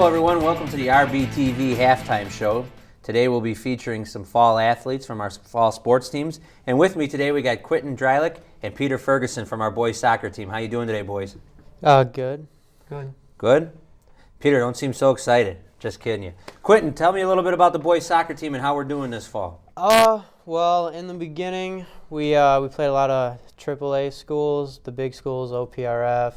everyone. Welcome to the RBTV halftime show. Today we'll be featuring some fall athletes from our fall sports teams. And with me today we got Quentin Dreilich and Peter Ferguson from our boys soccer team. How you doing today, boys? Good. Good? Peter, don't seem so excited. Just kidding you. Quentin, tell me a little bit about the boys soccer team and how we're doing this fall. Well, in the beginning, we played a lot of AAA schools, the big schools, OPRF.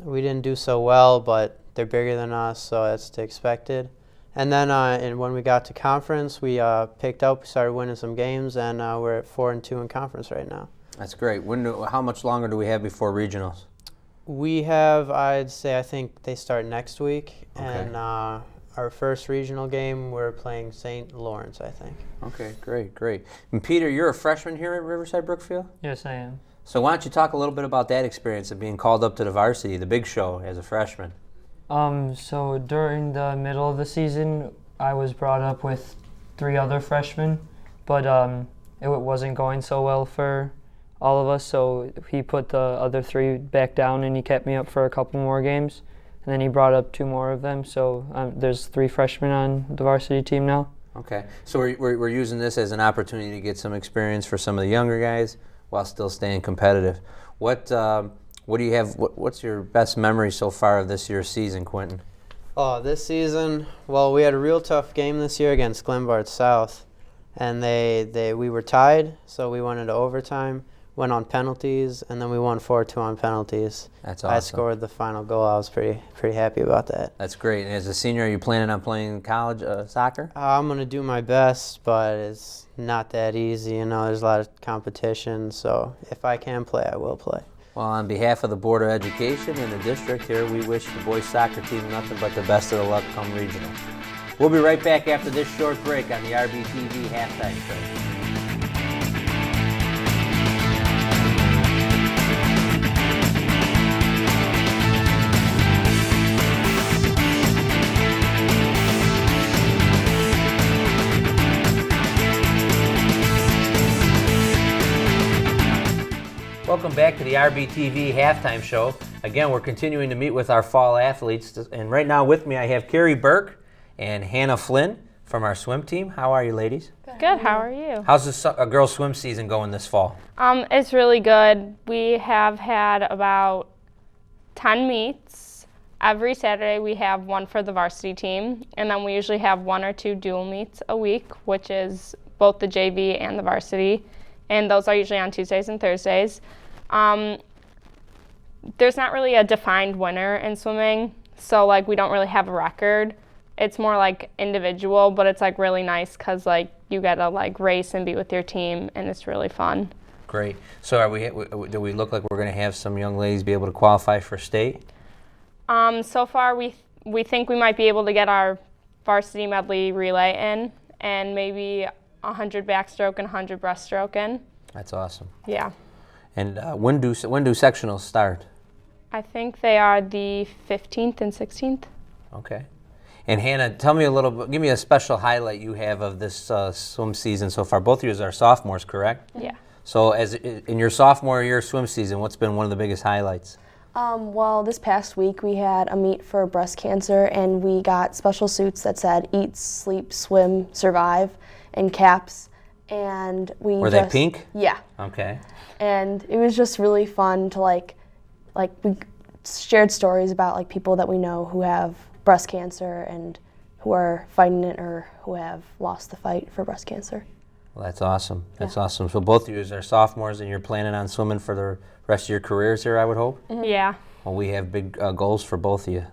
We didn't do so well, but they're bigger than us, so that's to expected. And then when we got to conference, we picked up, started winning some games, and we're at 4-2 in conference right now. That's great. How much longer do we have before regionals? We have, I think they start next week. Okay. And our first regional game, we're playing St. Lawrence, I think. Okay, great. And Peter, you're a freshman here at Riverside Brookfield? Yes, I am. So why don't you talk a little bit about that experience of being called up to the varsity, the big show, as a freshman? So during the middle of the season, I was brought up with 3 other freshmen, but it wasn't going so well for all of us, so he put the other 3 back down and he kept me up for a couple more games. And then he brought up 2 more of them, so there's 3 freshmen on the varsity team now. Okay, so we're using this as an opportunity to get some experience for some of the younger guys while still staying competitive. What do you have? What's your best memory so far of this year's season, Quentin? This season, well, we had a real tough game this year against Glenbard South, and we were tied, so we went into overtime, went on penalties, and then we won 4-2 on penalties. That's awesome. I scored the final goal. I was pretty happy about that. That's great. And as a senior, are you planning on playing college soccer? I'm going to do my best, but it's not that easy. There's a lot of competition, so if I can play, I will play. Well, on behalf of the Board of Education and the district here, we wish the boys soccer team nothing but the best of the luck come regional. We'll be right back after this short break on the RBTV halftime show. Welcome back to the RBTV halftime show. Again, we're continuing to meet with our fall athletes. And right now with me I have Keri, Burke, and Hannah Flynn from our swim team. How are you, ladies? Good, how are you? How's the girls' swim season going this fall? It's really good. We have had about 10 meets. Every Saturday we have one for the varsity team, and then we usually have 1 or 2 dual meets a week, which is both the JV and the varsity. And those are usually on Tuesdays and Thursdays. There's not really a defined winner in swimming, so we don't really have a record. It's more individual, but it's really nice because you get to race and be with your team, and it's really fun. Great. So do we look like we're going to have some young ladies be able to qualify for state? So far we think we might be able to get our varsity medley relay in, and maybe 100 backstroke and 100 breaststroke in. That's awesome. Yeah. And when do sectionals start? I think they are the 15th and 16th. Okay. And Hannah, tell me give me a special highlight you have of this swim season so far. Both of you are sophomores, correct? Yeah. So in your sophomore year swim season, what's been one of the biggest highlights? Well, this past week we had a meet for breast cancer, and we got special suits that said eat, sleep, swim, survive, and caps. And Were they pink? Yeah. Okay. And it was just really fun to we shared stories about people that we know who have breast cancer and who are fighting it or who have lost the fight for breast cancer. Well, that's awesome. That's awesome. So both of you are sophomores, and you're planning on swimming for the rest of your careers here, I would hope? Mm-hmm. Yeah. Well, we have big goals for both of you.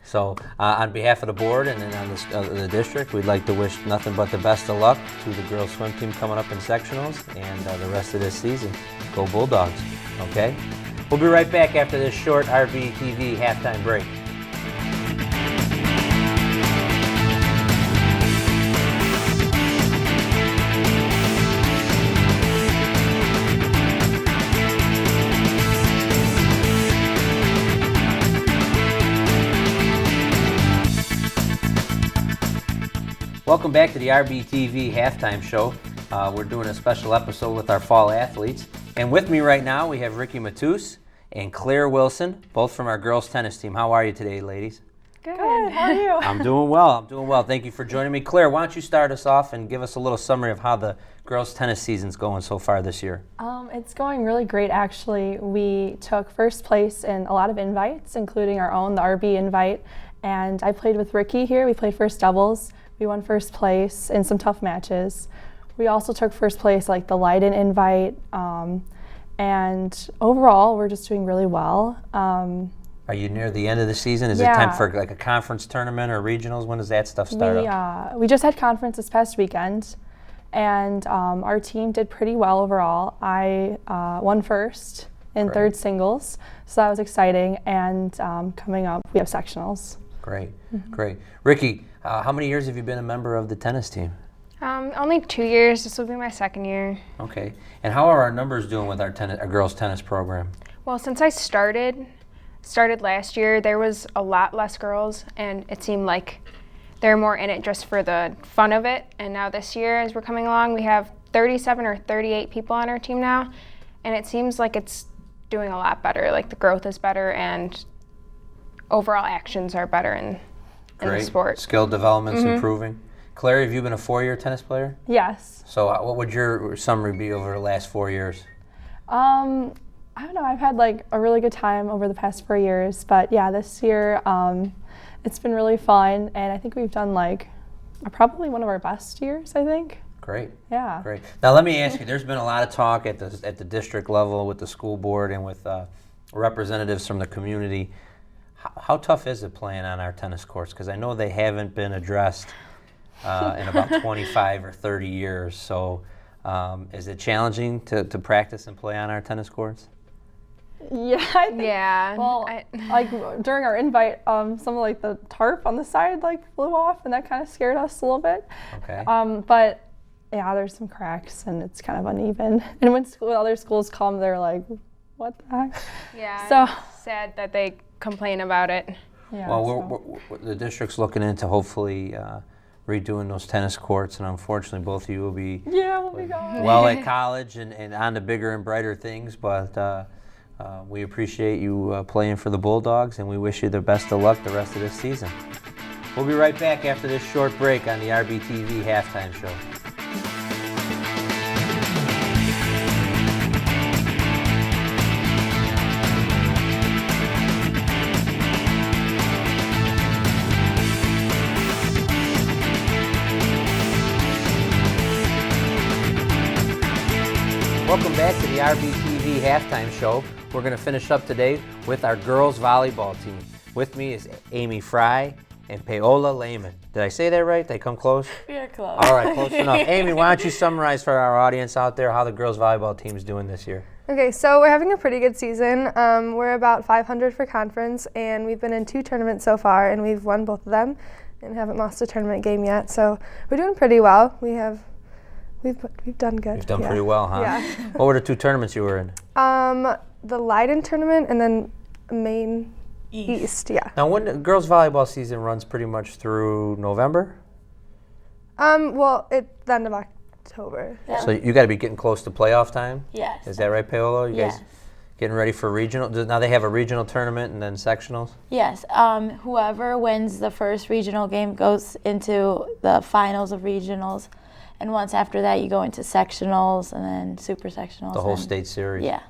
So on behalf of the board and then on the district, we'd like to wish nothing but the best of luck to the girls swim team coming up in sectionals and the rest of this season. Go Bulldogs, okay? We'll be right back after this short RBTV halftime break. Welcome back to the RBTV halftime show. We're doing a special episode with our fall athletes. And with me right now, we have Riki Matous and Claire Wilson, both from our girls tennis team. How are you today, ladies? Good. How are you? I'm doing well. Thank you for joining me. Claire, why don't you start us off and give us a little summary of how the girls' tennis season's going so far this year? It's going really great, actually. We took first place in a lot of invites, including our own, the RB invite. And I played with Riki here. We played first doubles. We won first place in some tough matches. We also took first place like the Leiden invite. And overall, we're just doing really well. Are you near the end of the season? Is it Yeah. time for like a conference tournament or regionals? When does that stuff start up? We just had conference this past weekend, and our team did pretty well overall. I won first in Great. third singles, so that was exciting. And coming up, we have sectionals. Great, great. Riki, how many years have you been a member of the tennis team? Only 2 years. This will be my second year. Okay. And how are our numbers doing with our girls' tennis program? Well, since I started last year, there was a lot less girls, and it seemed like they're more in it just for the fun of it. And now this year, as we're coming along, we have 37 or 38 people on our team now, and it seems like it's doing a lot better. Like the growth is better, and overall actions are better in the Great. sport. Skill development's improving. Claire, have you been a 4-year tennis player? Yes. So what would your summary be over the last 4 years? I don't know. I've had like a really good time over the past 4 years, but yeah, this year it's been really fun, and I think we've done like probably one of our best years. I think. Great. Yeah. Great. Now let me ask you. There's been a lot of talk at the district level with the school board and with representatives from the community. How tough is it playing on our tennis courts? Because I know they haven't been addressed in about 25 or 30 years. So is it challenging to practice and play on our tennis courts? Yeah. I think, Yeah. Well, like during our invite, some of like the tarp on the side like flew off, and that kind of scared us a little bit. Okay. But yeah, there's some cracks, and it's kind of uneven. And when other schools come, they're like, "What the heck?" Yeah. So It's sad that they complain about it. yeah. Well, the district's looking into hopefully redoing those tennis courts, and unfortunately both of you will be we'll be going. well at college and on to bigger and brighter things, but we appreciate you playing for the Bulldogs, and we wish you the best of luck the rest of this season. We'll be right back after this short break on the RBTV halftime show. Welcome back to the RBTV halftime show. We're going to finish up today with our girls volleyball team. With me is Amy Frey and Paola Lehman. Did I say that right? They come close? You're close. All right, close enough. Amy, why don't you summarize for our audience out there how the girls volleyball team is doing this year? Okay, so we're having a pretty good season. We're about 500 for conference, and we've been in 2 tournaments so far, and we've won both of them and haven't lost a tournament game yet. So we're doing pretty well. We've done good. You've done yeah. pretty well, huh? Yeah. What were the 2 tournaments you were in? The Leiden tournament and then Maine East, yeah. Now, when the girls volleyball season runs pretty much through November? Well, it's the end of October. So you got to be getting close to playoff time? Yes. Is that right, Paola? You Yes. guys getting ready for regional? Now they have a regional tournament and then sectionals? Yes. Whoever wins the first regional game goes into the finals of regionals, and once after that you go into sectionals and then super sectionals. The whole and- state series? Yeah.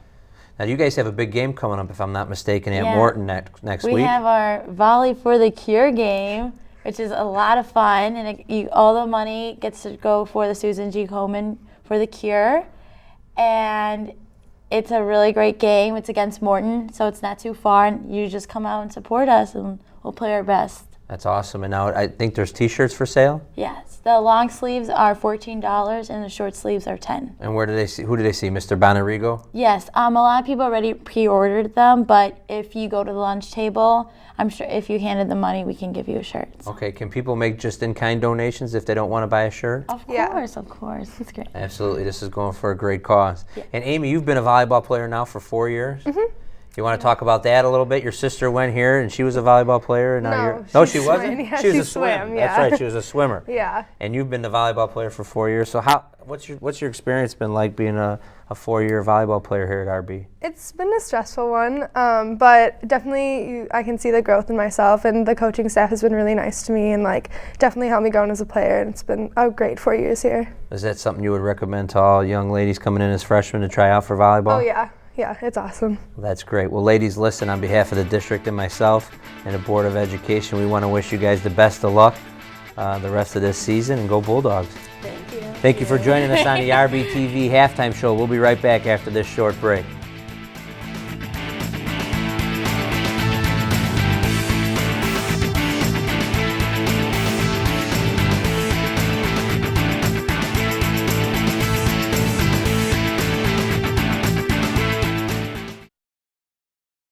Now, you guys have a big game coming up, if I'm not mistaken, at Yeah. Morton next We week. have our Volley for the Cure game, which is a lot of fun, and all the money gets to go for the Susan G. Komen for the Cure, and it's a really great game. It's against Morton, so it's not too far, and you just come out and support us, and we'll play our best. That's awesome. And now I think there's T-shirts for sale. Yes, the long sleeves are $14 and the short sleeves are $10. And where do they see? Who do they see? Mr. Bonarigo? Yes, a lot of people already pre-ordered them, but if you go to the lunch table, I'm sure if you handed the money, we can give you a shirt. Okay. Can people make just in-kind donations if they don't want to buy a shirt? Of Yeah. course, it's great. Absolutely. This is going for a great cause. Yeah. And Amy, you've been a volleyball player now for 4 years. You want to talk about that a little bit? Your sister went here, and she was a volleyball player, and now you're. No, She wasn't. Yeah, she was she a swim. swam, That's yeah. right. She was a swimmer. Yeah. And you've been the volleyball player for 4 years. So what's your experience been like being a 4-year volleyball player here at RB? It's been a stressful one, but definitely I can see the growth in myself, and the coaching staff has been really nice to me and like definitely helped me grow as a player, and it's been a great 4 years here. Is that something you would recommend to all young ladies coming in as freshmen to try out for volleyball? Oh yeah. Yeah, it's awesome. Well, that's great. Well, ladies, listen, on behalf of the district and myself and the Board of Education, we want to wish you guys the best of luck the rest of this season, and go Bulldogs. Thank you. Thank you for joining us on the RBTV halftime show. We'll be right back after this short break.